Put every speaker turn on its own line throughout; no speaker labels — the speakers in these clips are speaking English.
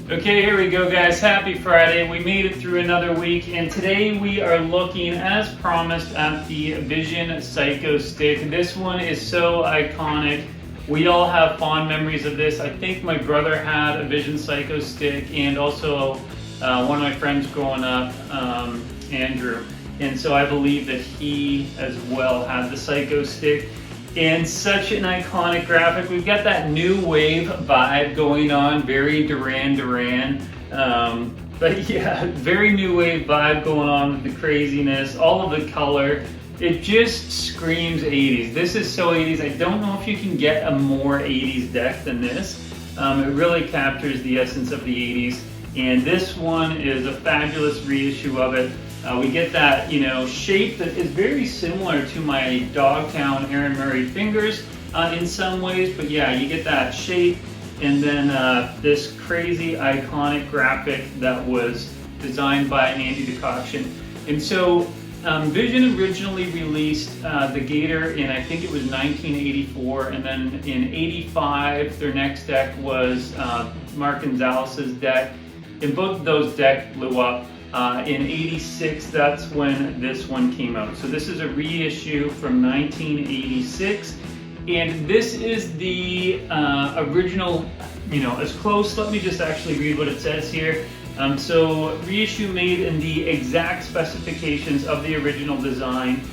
Okay, here we go guys, happy Friday. We made it through another week and today we are looking, as promised, at the Reissue Psycho Stick. This one is so iconic. We all have fond memories of this. I think my brother had a Reissue Psycho Stick and also one of my friends growing up, Andrew. And so I believe that he as well had the Psycho Stick. And such an iconic graphic. We've got that new wave vibe going on, very Duran. But yeah, very new wave vibe going on with the craziness, all of the color. It just screams 80s. This is so 80s. I don't know if you can get a more 80s deck than this. It really captures the essence of the 80s. And this one is a fabulous reissue of it. We get that, shape that is very similar to my Dogtown Aaron Murray fingers in some ways, but yeah, you get that shape, and then this crazy iconic graphic that was designed by Andy Takakjian. And so Reissue originally released the Gator in, I think it was 1984, and then in 85 their next deck was Mark Gonzalez's deck, and both of those decks blew up. In 86, that's when this one came out. So this is a reissue from 1986, and this is the original, as close. Let me just actually read what it says here. So reissue made in the exact specifications of the original design,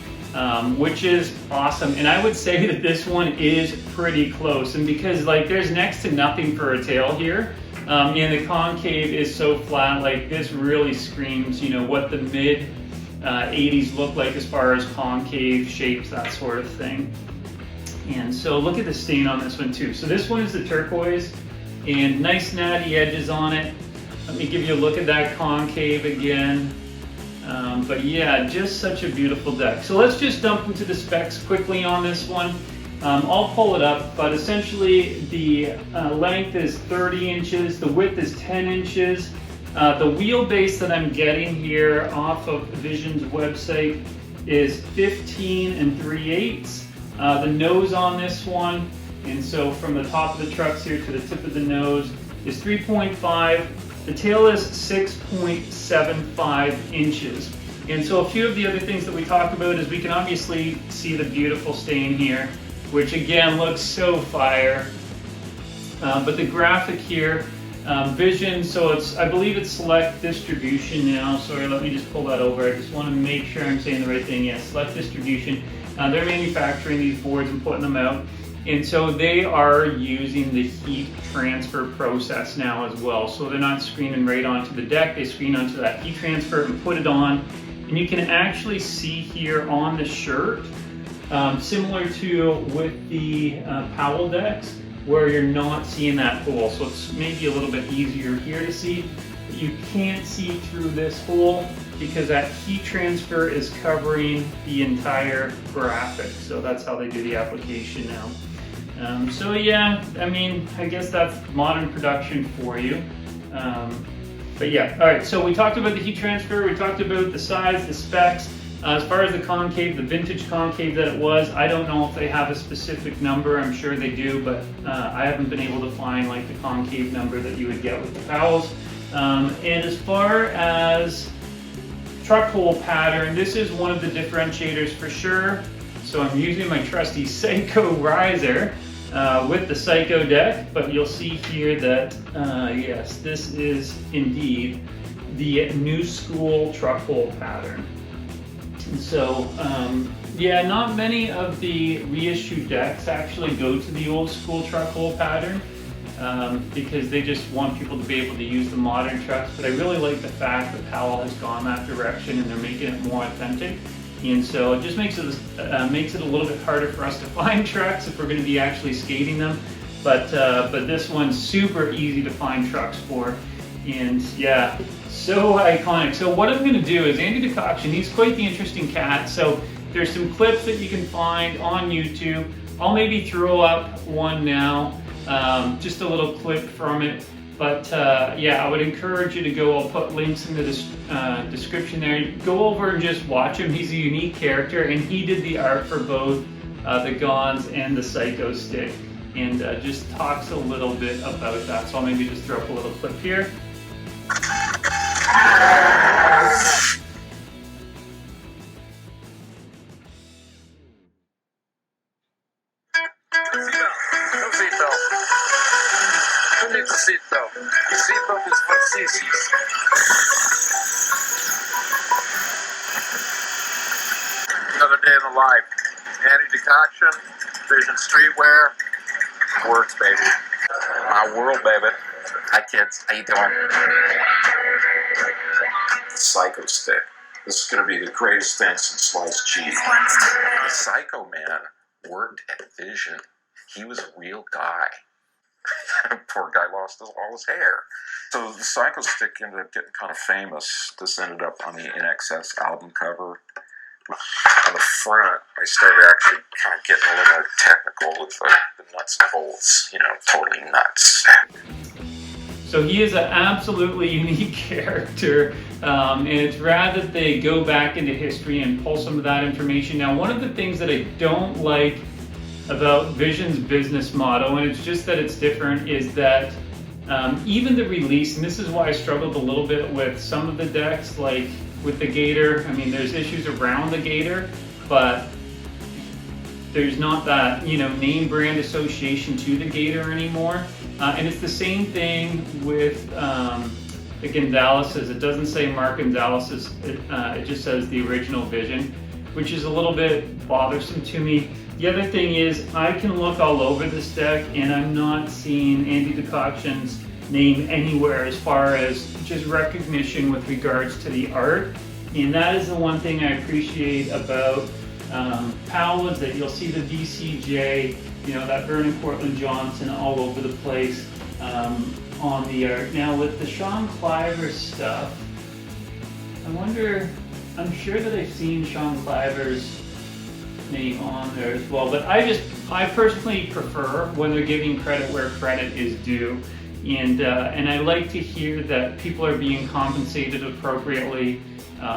which is awesome. And I would say that this one is pretty close, and because there's next to nothing for a tail here. And the concave is so flat, this really screams, what the mid 80s look like as far as concave shapes, that sort of thing. And so look at the stain on this one too. So this one is the turquoise, and nice natty edges on it. Let me give you a look at that concave again. But yeah, just such a beautiful deck. So let's just dump into the specs quickly on this one. I'll pull it up, but essentially the length is 30 inches, the width is 10 inches. The wheelbase that I'm getting here off of Reissue's website is 15 3/8. The nose on this one, and so from the top of the trucks here to the tip of the nose, is 3.5. The tail is 6.75 inches. And so a few of the other things that we talked about is we can obviously see the beautiful stain here, which again looks so fire. But the graphic here, Reissue, so I believe it's select distribution now. Sorry, let me just pull that over. I just want to make sure I'm saying the right thing. Yes, select distribution. They're manufacturing these boards and putting them out. And so they are using the heat transfer process now as well. So they're not screening right onto the deck, they screen onto that heat transfer and put it on. And you can actually see here on the shirt, similar to with the Powell decks, where you're not seeing that hole. So it's maybe a little bit easier here to see, but you can't see through this hole because that heat transfer is covering the entire graphic. So that's how they do the application now. So yeah, I guess that's modern production for you. But yeah, all right, so we talked about the heat transfer, we talked about the size, the specs. As far as the concave, the vintage concave that it was, I don't know if they have a specific number. I'm sure they do, but I haven't been able to find the concave number that you would get with the Powells. And as far as truck hole pattern, this is one of the differentiators for sure. So I'm using my trusty Psycho riser with the Psycho deck, but you'll see here that yes, this is indeed the new school truck hole pattern. And so yeah, not many of the reissue decks actually go to the old school truck hole pattern because they just want people to be able to use the modern trucks. But I really like the fact that Powell has gone that direction and they're making it more authentic. And so it just makes it a little bit harder for us to find trucks if we're going to be actually skating them. But this one's super easy to find trucks for, and yeah, so iconic. So what I'm going to do is Andy Takakjian, he's quite the interesting cat. So there's some clips that you can find on YouTube. I'll maybe throw up one now, just a little clip from it. But yeah, I would encourage you to go. I'll put links in the description there. Go over and just watch him. He's a unique character, and he did the art for both the Gons and the Psycho Stick. and just talks a little bit about that. So I'll maybe just throw up a little clip here.
No seatbelt. Who needs a seatbelt? The seatbelt is for sissies. Another day in the life. Andy Takakjian, Vision Streetwear, works, baby. My world, baby. Hi, kids. How you doing? Psycho Stick. This is going to be the greatest thing since sliced cheese. The Psycho Man worked at Vision. He was a real guy. Poor guy lost all his hair. So the Psycho Stick ended up getting kind of famous. This ended up on the INXS album cover. On the front, I started actually kind of getting a little more technical with the nuts and bolts, you know, totally nuts.
So he is an absolutely unique character, and it's rad that they go back into history and pull some of that information. Now, one of the things that I don't like about Vision's business model, and it's just that it's different, is that even the release, and this is why I struggled a little bit with some of the decks, like with the Gator. I mean, there's issues around the Gator, but there's not that, you know, name brand association to the Gator anymore. And it's the same thing with the Gonzalez's. It doesn't say Mark Gonzalez's, it just says the original Vision, which is a little bit bothersome to me. The other thing is, I can look all over this deck and I'm not seeing Andy Takakjian's name anywhere as far as just recognition with regards to the art. And that is the one thing I appreciate about PAL, is that you'll see the VCJ, you know, that Vernon Portland Johnson all over the place on the art. Now with the Sean Cliver stuff, I wonder, I'm sure that I've seen Sean Cliver's name on there as well, but I personally prefer when they're giving credit where credit is due. And I like to hear that people are being compensated appropriately,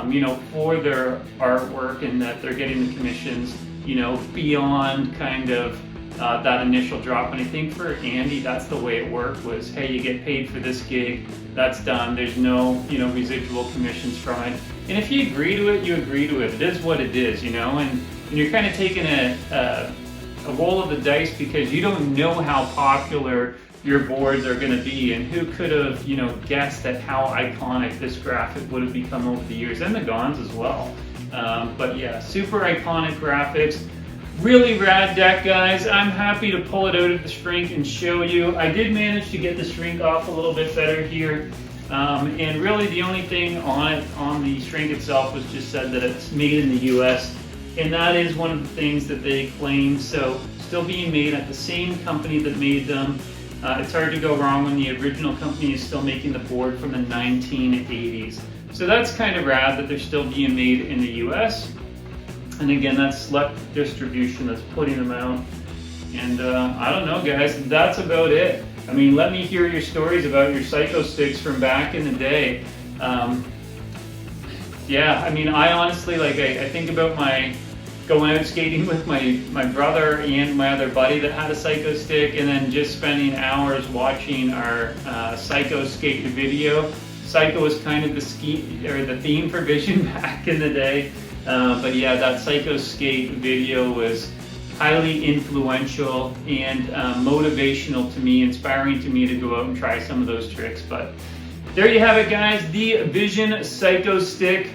you know, for their artwork, and that they're getting the commissions, you know, beyond kind of that initial drop. And I think for Andy, that's the way it worked, was, hey, you get paid for this gig, that's done. There's no, you know, residual commissions from it. And if you agree to it, you agree to it. It is what it is, you know, and you're kind of taking a roll of the dice, because you don't know how popular your boards are going to be, and who could have, you know, guessed at how iconic this graphic would have become over the years, and the Gons as well. But yeah, super iconic graphics. Really rad deck, guys. I'm happy to pull it out of the shrink and show you. I did manage to get the shrink off a little bit better here. And really the only thing on it, on the shrink itself, was just said that it's made in the US. And that is one of the things that they claim. So still being made at the same company that made them. It's hard to go wrong when the original company is still making the board from the 1980s. So that's kind of rad that they're still being made in the US. And again, that's select distribution that's putting them out. And I don't know, guys, that's about it. I mean, let me hear your stories about your Psycho Sticks from back in the day. Yeah, I mean, I honestly, like, I think about my going out skating with my brother and my other buddy that had a Psycho Stick, and then just spending hours watching our Psycho Skate video. Psycho was kind of the theme for Vision back in the day. But yeah, that Psycho Skate video was highly influential and motivational to me, inspiring to me to go out and try some of those tricks. But there you have it, guys, the Vision Psycho Stick.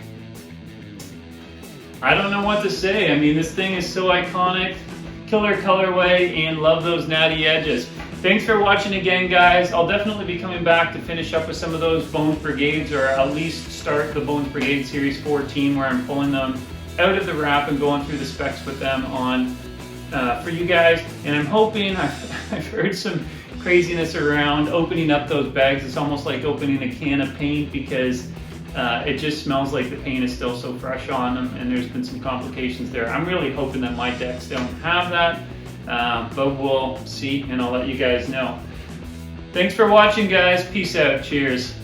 I don't know what to say. I mean, this thing is so iconic, killer colorway, and love those natty edges. Thanks for watching again, guys. I'll definitely be coming back to finish up with some of those Bones Brigades, or at least start the Bones Brigade Series 14, where I'm pulling them out of the wrap and going through the specs with them on for you guys. And I'm hoping, I've heard some craziness around opening up those bags. It's almost like opening a can of paint, because it just smells like the paint is still so fresh on them, and there's been some complications there. I'm really hoping that my decks don't have that. But we'll see, and I'll let you guys know. Thanks for watching, guys. Peace out. Cheers.